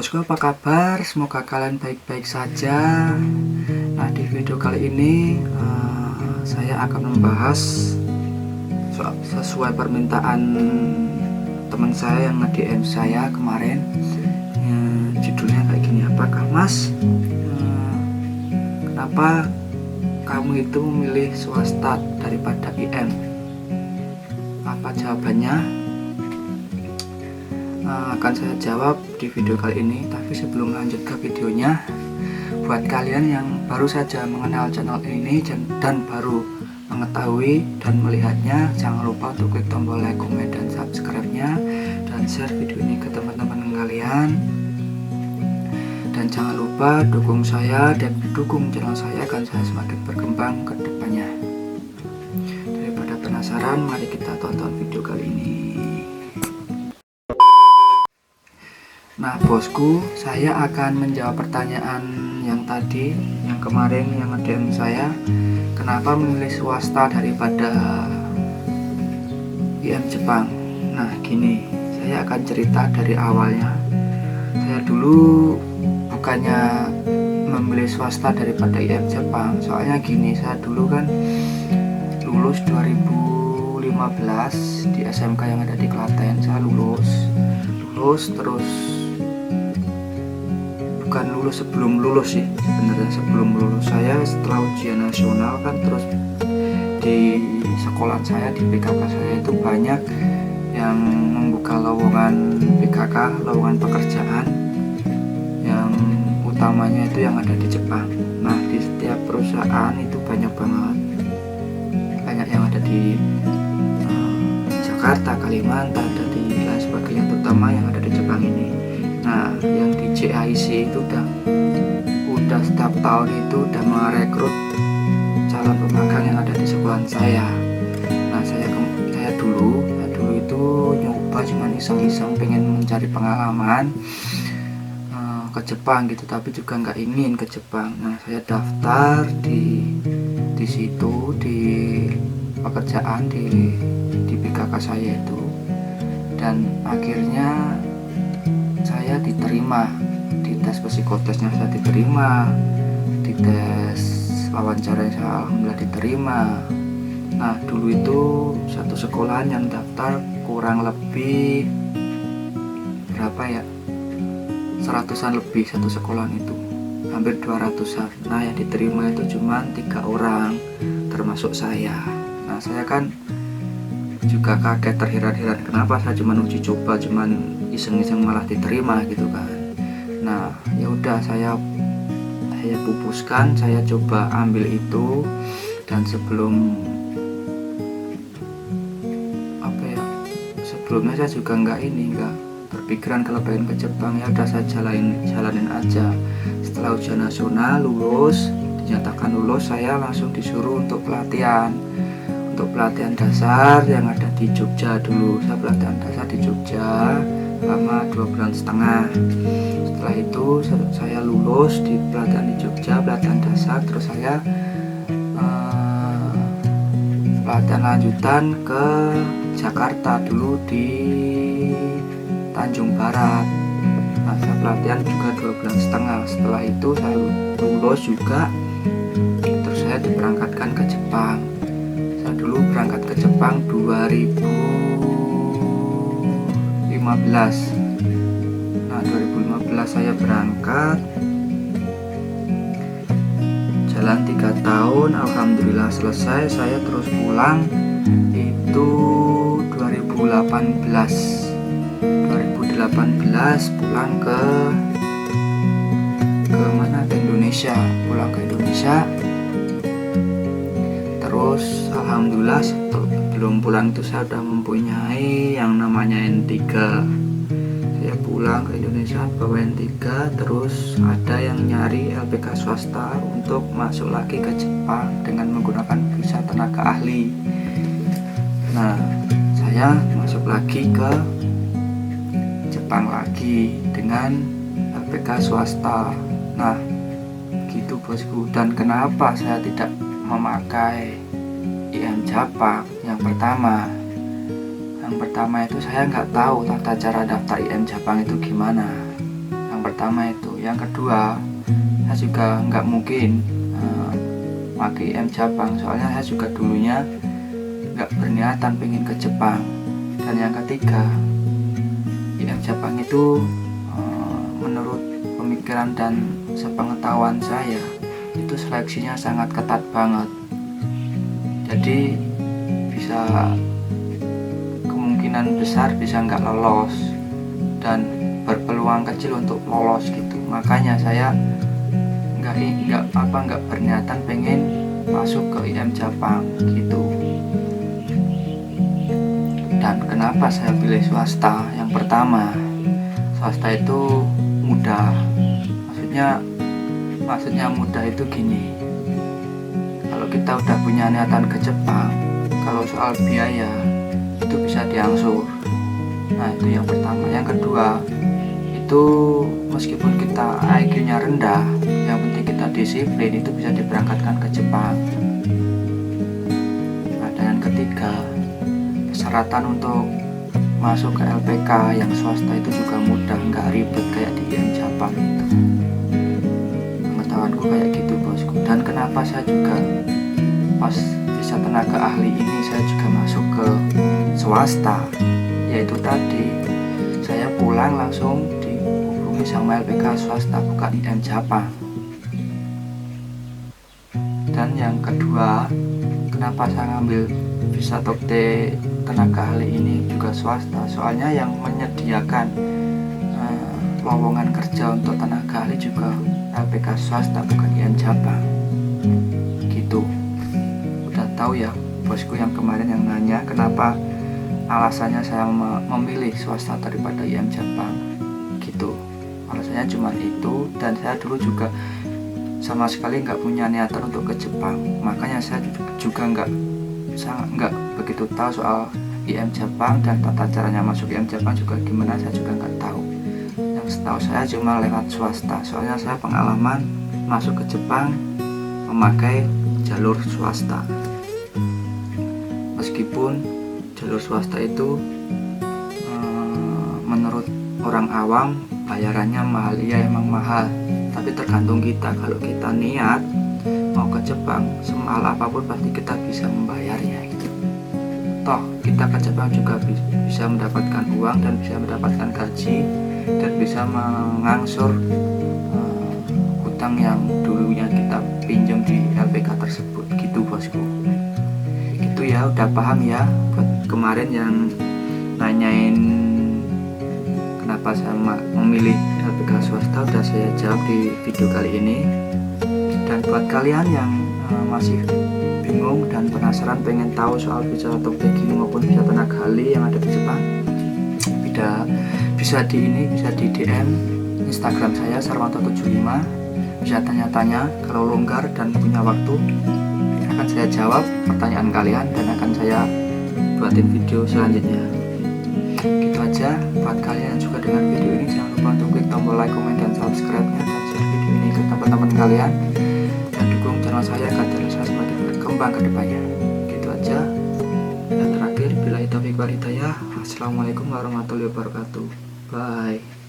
bosku, apa kabar? Semoga kalian baik-baik saja. Nah, di video kali ini saya akan membahas sesuai permintaan teman saya yang nge-DM saya kemarin. Judulnya kayak gini, apakah Mas, kenapa kamu itu memilih swasta daripada IM? Apa jawabannya? Akan saya jawab di video kali ini. Tapi sebelum lanjut ke videonya, buat kalian yang baru saja mengenal channel ini dan baru mengetahui dan melihatnya, jangan lupa untuk klik tombol like, komen, dan subscribe-nya, dan share video ini ke teman-teman kalian. Dan jangan lupa dukung saya dan dukung channel saya agar saya semakin berkembang ke depannya. Daripada penasaran, mari kita tonton video kali ini. Nah bosku, saya akan menjawab pertanyaan yang tadi, yang kemarin yang nge-DM saya, kenapa memilih swasta daripada IM Jepang. Nah gini, saya akan cerita dari awalnya. Saya dulu bukannya memilih swasta daripada IM Jepang, soalnya gini, saya dulu kan lulus 2015 di SMK yang ada di Klaten. Saya lulus terus, bukan lulus, sebelum lulus sih sebenarnya. Sebelum lulus saya, setelah ujian nasional kan, terus di sekolah saya, di PKK saya itu banyak yang membuka lowongan PKK, lowongan pekerjaan yang utamanya itu yang ada di Jepang. Nah di setiap perusahaan itu banyak banget, banyak yang ada di Jakarta, Kalimantan, dan di lain sebagainya, terutama yang ada di Jepang ini. Nah yang di JIC itu udah setiap tahun itu udah merekrut calon pemagang yang ada di sekolahan saya. Nah saya dulu itu nyoba, cuma iseng-iseng pengen mencari pengalaman ke Jepang gitu, tapi juga nggak ingin ke Jepang. Nah saya daftar di situ, di pekerjaan di PKK saya itu, dan akhirnya saya diterima di tes psikotesnya. Saya diterima di tes wawancara, saya alhamdulillah diterima. Nah dulu itu satu sekolahan yang daftar kurang lebih berapa ya, 100-an lebih satu sekolahan itu, hampir 200-an. Nah yang diterima itu cuma 3 orang termasuk saya. Nah saya kan juga kaget, terheran-heran, kenapa saya cuma uji coba, cuma iseng-iseng malah diterima gitu kan. Nah ya udah, saya pupuskan, saya coba ambil itu. Dan sebelumnya saya juga nggak berpikiran kalau pengen ke Jepang. Ya udah, saya jalanin aja. Setelah ujian nasional lulus, dinyatakan lulus, saya langsung disuruh untuk pelatihan dasar yang ada di Jogja dulu. Saya pelatihan dasar di Jogja selama 2,5 bulan. Setelah itu saya lulus di pelatihan di Jogja, pelatihan dasar. Terus saya pelatihan lanjutan ke Jakarta dulu di Tanjung Barat. Nah saya pelatihan juga 2,5 bulan. Setelah itu saya lulus juga, terus saya diberangkatkan ke Jepang. Saya dulu berangkat ke Jepang 2015. Nah 2015 saya berangkat, jalan 3 tahun, alhamdulillah selesai. Saya terus pulang itu 2018 pulang ke mana, ke Indonesia. Pulang ke Indonesia, terus alhamdulillah belum pulang itu saya sudah mempunyai yang namanya N3. Saya pulang ke Indonesia bawa N3, terus ada yang nyari LPK swasta untuk masuk lagi ke Jepang dengan menggunakan visa tenaga ahli. Nah saya masuk lagi ke Jepang lagi dengan LPK swasta. Nah gitu bosku. Dan kenapa saya tidak memakai IM Jepang? Yang pertama itu saya nggak tahu tata cara daftar IM Jepang itu gimana. Yang yang pertama itu. Yang kedua, saya juga nggak mungkin pakai IM Jepang, soalnya saya juga dulunya nggak berniatan pengen ke Jepang. Dan yang ketiga, IM Jepang itu menurut pemikiran dan sepengetahuan saya itu seleksinya sangat ketat banget, jadi bisa kemungkinan besar bisa nggak lolos dan berpeluang kecil untuk lolos gitu. Makanya saya nggak berniatan pengen masuk ke IM Jepang gitu. Dan kenapa saya pilih swasta? Yang pertama, swasta itu mudah. Maksudnya mudah itu gini, kalau kita udah punya niatan ke Jepang, kalau soal biaya itu bisa diangsur. Nah itu yang pertama. Yang kedua, itu meskipun kita IQ-nya rendah, yang penting kita disiplin, itu bisa diberangkatkan ke Jepang. Nah, dan yang ketiga, persyaratan untuk masuk ke LPK yang swasta itu juga mudah, nggak ribet kayak di IM Jepang itu. Pengetahuanku kayak gitu bosku. Dan kenapa saya juga pas bisa tenaga ahli ini saya juga masuk ke swasta, yaitu tadi saya pulang langsung dihubungi sama LPK swasta, bukan IM Jepang. Dan yang kedua, kenapa saya ngambil visa Tokte tenaga ahli ini juga swasta, soalnya yang menyediakan lowongan kerja untuk tenaga ahli juga LPK swasta, bukan IM Jepang gitu. Udah tahu ya bosku yang kemarin yang nanya kenapa alasannya saya memilih swasta daripada IM Jepang gitu. Alasannya cuma itu, dan saya dulu juga sama sekali nggak punya niatan untuk ke Jepang. Makanya saya juga nggak begitu tahu soal IM Jepang, dan tata caranya masuk IM Jepang juga gimana saya juga nggak tahu. Yang setahu saya cuma lewat swasta, soalnya saya pengalaman masuk ke Jepang memakai jalur swasta. Meskipun jalur swasta itu menurut orang awam bayarannya mahal, ya emang mahal, tapi tergantung kita. Kalau kita niat mau ke Jepang, semahal apapun pasti kita bisa membayarnya gitu. Toh kita ke Jepang juga bisa mendapatkan uang dan bisa mendapatkan gaji dan bisa mengangsur hutang yang dulunya kita pinjam di LPK tersebut gitu bosku. Itu ya, udah paham ya. Buat kemarin yang nanyain kenapa saya memilih LPK swasta, udah saya jawab di video kali ini. Dan buat kalian yang masih bingung dan penasaran pengen tahu soal visa Tokte maupun visa tenaga ahli yang ada di Jepang, bisa di DM Instagram saya Sarwanto75, bisa tanya-tanya. Kalau longgar dan punya waktu akan saya jawab pertanyaan kalian dan akan saya buatin video selanjutnya. Gitu aja. Buat kalian yang suka dengan video ini, jangan lupa untuk klik tombol like, comment, dan subscribe-nya, dan share video ini ke teman-teman kalian, dan dukung channel saya agar channel saya semakin berkembang ke depannya. Gitu aja. Dan terakhir, billahi taufiq wal hidayah. Assalamualaikum warahmatullahi wabarakatuh. Bye.